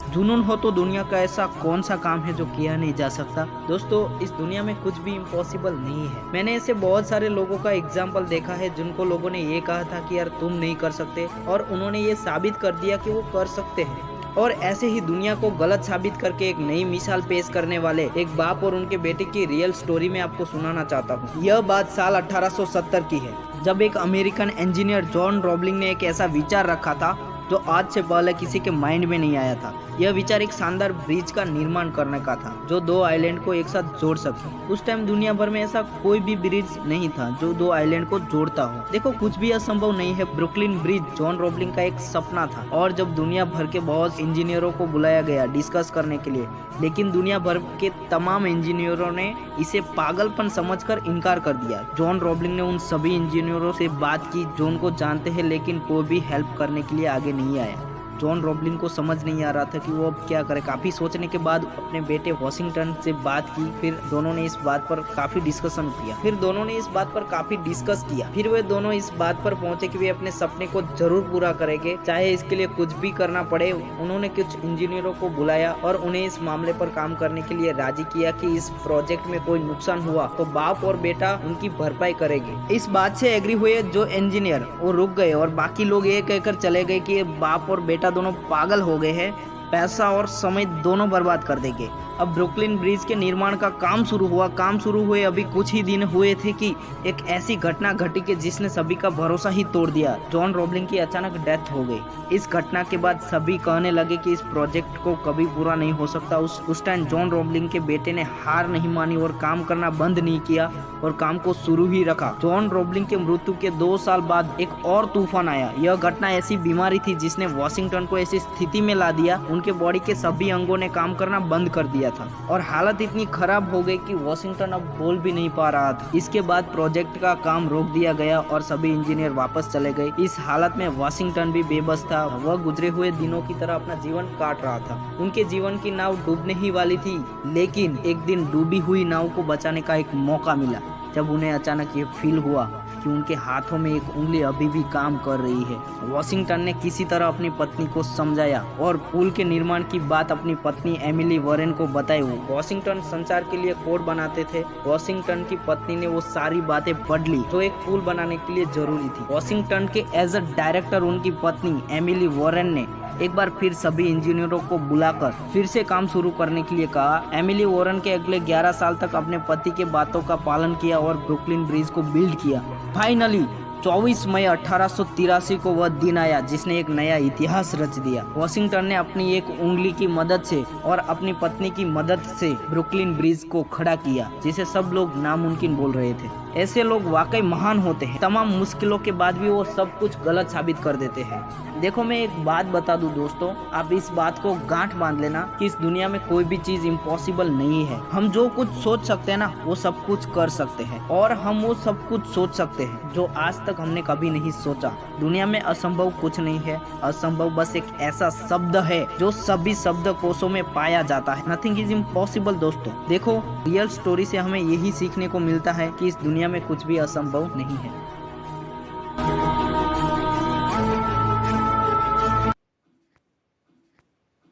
जुनून हो तो दुनिया का ऐसा कौन सा काम है जो किया नहीं जा सकता। दोस्तों, इस दुनिया में कुछ भी इम्पॉसिबल नहीं है। मैंने ऐसे बहुत सारे लोगों का एग्जाम्पल देखा है जिनको लोगों ने ये कहा था कि यार तुम नहीं कर सकते, और उन्होंने ये साबित कर दिया कि वो कर सकते हैं। और ऐसे ही दुनिया को गलत साबित करके एक नई मिसाल पेश करने वाले एक बाप और उनके बेटे की रियल स्टोरी में आपको सुनाना चाहता हूँ। यह बात साल 1870 की है, जब एक अमेरिकन इंजीनियर जॉन रॉबलिंग ने एक ऐसा विचार रखा था जो आज से पहले किसी के माइंड में नहीं आया था। यह विचार एक शानदार ब्रिज का निर्माण करने का था जो दो आइलैंड को एक साथ जोड़ सके। उस टाइम दुनिया भर में ऐसा कोई भी ब्रिज नहीं था जो दो आइलैंड को जोड़ता हो। देखो, कुछ भी असंभव नहीं है। ब्रुकलिन ब्रिज जॉन रॉबलिंग का एक सपना था, और जब दुनिया भर के बहुत इंजीनियरों को बुलाया गया डिस्कस करने के लिए, लेकिन दुनिया भर के तमाम इंजीनियरों ने इसे पागलपन समझकर इनकार कर दिया। जॉन रॉबलिंग ने उन सभी इंजीनियरों से बात की जो उनको जानते हैं, लेकिन कोई भी हेल्प करने के लिए आगे नहीं आया। जॉन रॉबलिंग को समझ नहीं आ रहा था कि वो अब क्या करे। काफी सोचने के बाद अपने बेटे वॉशिंगटन से बात की। फिर दोनों ने इस बात पर काफी डिस्कस किया। फिर वे दोनों इस बात पर पहुंचे कि वे अपने सपने को जरूर पूरा करेंगे, चाहे इसके लिए कुछ भी करना पड़े। उन्होंने कुछ इंजीनियरों को बुलाया और उन्हें इस मामले पर काम करने के लिए राजी किया कि इस प्रोजेक्ट में कोई नुकसान हुआ तो बाप और बेटा उनकी भरपाई करेंगे। इस बात से एग्री हुए जो इंजीनियर, वो रुक गए और बाकी लोग ये कहकर चले गए कि बाप और बेटा दोनों पागल हो गए हैं, पैसा और समय दोनों बर्बाद कर देंगे। अब ब्रुकलिन ब्रिज के निर्माण का काम शुरू हुए अभी कुछ ही दिन हुए थे कि एक ऐसी घटना घटी कि जिसने सभी का भरोसा ही तोड़ दिया। जॉन रॉबलिंग की अचानक डेथ हो गई। इस घटना के बाद सभी कहने लगे कि इस प्रोजेक्ट को कभी पूरा नहीं हो सकता। उस टाइम जॉन रॉबलिंग के बेटे ने हार नहीं मानी और काम करना बंद नहीं किया और काम को शुरू ही रखा। जॉन रॉबलिंग के मृत्यु के 2 साल बाद एक और तूफान आया। यह घटना ऐसी बीमारी थी जिसने वॉशिंगटन को ऐसी स्थिति में ला दिया, उनके बॉडी के सभी अंगों ने काम करना बंद कर दिया था और हालत इतनी खराब हो गई कि वॉशिंगटन अब बोल भी नहीं पा रहा था। इसके बाद प्रोजेक्ट का काम रोक दिया गया और सभी इंजीनियर वापस चले गए। इस हालत में वॉशिंगटन भी बेबस था। वह गुजरे हुए दिनों की तरह अपना जीवन काट रहा था। उनके जीवन की नाव डूबने ही वाली थी, लेकिन एक दिन डूबी हुई नाव को बचाने का एक मौका मिला, जब उन्हें अचानक ये फील हुआ कि उनके हाथों में एक उंगली अभी भी काम कर रही है। वॉशिंगटन ने किसी तरह अपनी पत्नी को समझाया और पुल के निर्माण की बात अपनी पत्नी एमिली वॉरेन को बताई। वॉशिंगटन संचार के लिए कोड बनाते थे। वॉशिंगटन की पत्नी ने वो सारी बातें पढ़ ली जो एक पुल बनाने के लिए जरूरी थी। वॉशिंगटन के एज अ डायरेक्टर उनकी पत्नी एमिली वॉरेन ने एक बार फिर सभी इंजीनियरों को बुलाकर फिर से काम शुरू करने के लिए कहा। एमिली वॉरेन के अगले 11 साल तक अपने पति के बातों का पालन किया और ब्रुकलिन ब्रिज को बिल्ड किया। फाइनली 24 मई 1883 को वह दिन आया जिसने एक नया इतिहास रच दिया। वॉशिंगटन ने अपनी एक उंगली की मदद से और अपनी पत्नी की मदद से ब्रुकलिन ब्रिज को खड़ा किया, जिसे सब लोग नामुमकिन बोल रहे थे। ऐसे लोग वाकई महान होते हैं। तमाम मुश्किलों के बाद भी वो सब कुछ गलत साबित कर देते हैं। देखो, मैं एक बात बता दूं दोस्तों, आप इस बात को गांठ बांध लेना कि इस दुनिया में कोई भी चीज इम्पॉसिबल नहीं है। हम जो कुछ सोच सकते हैं ना, वो सब कुछ कर सकते हैं, और हम वो सब कुछ सोच सकते हैं जो आज तक हमने कभी नहीं सोचा। दुनिया में असंभव कुछ नहीं है। असंभव बस एक ऐसा शब्द है जो सभी शब्दकोशों में पाया जाता है। नथिंग इज इम्पॉसिबल दोस्तों। देखो, रियल स्टोरी से हमें यही सीखने को मिलता है कि इस दुनिया में कुछ भी असंभव नहीं है।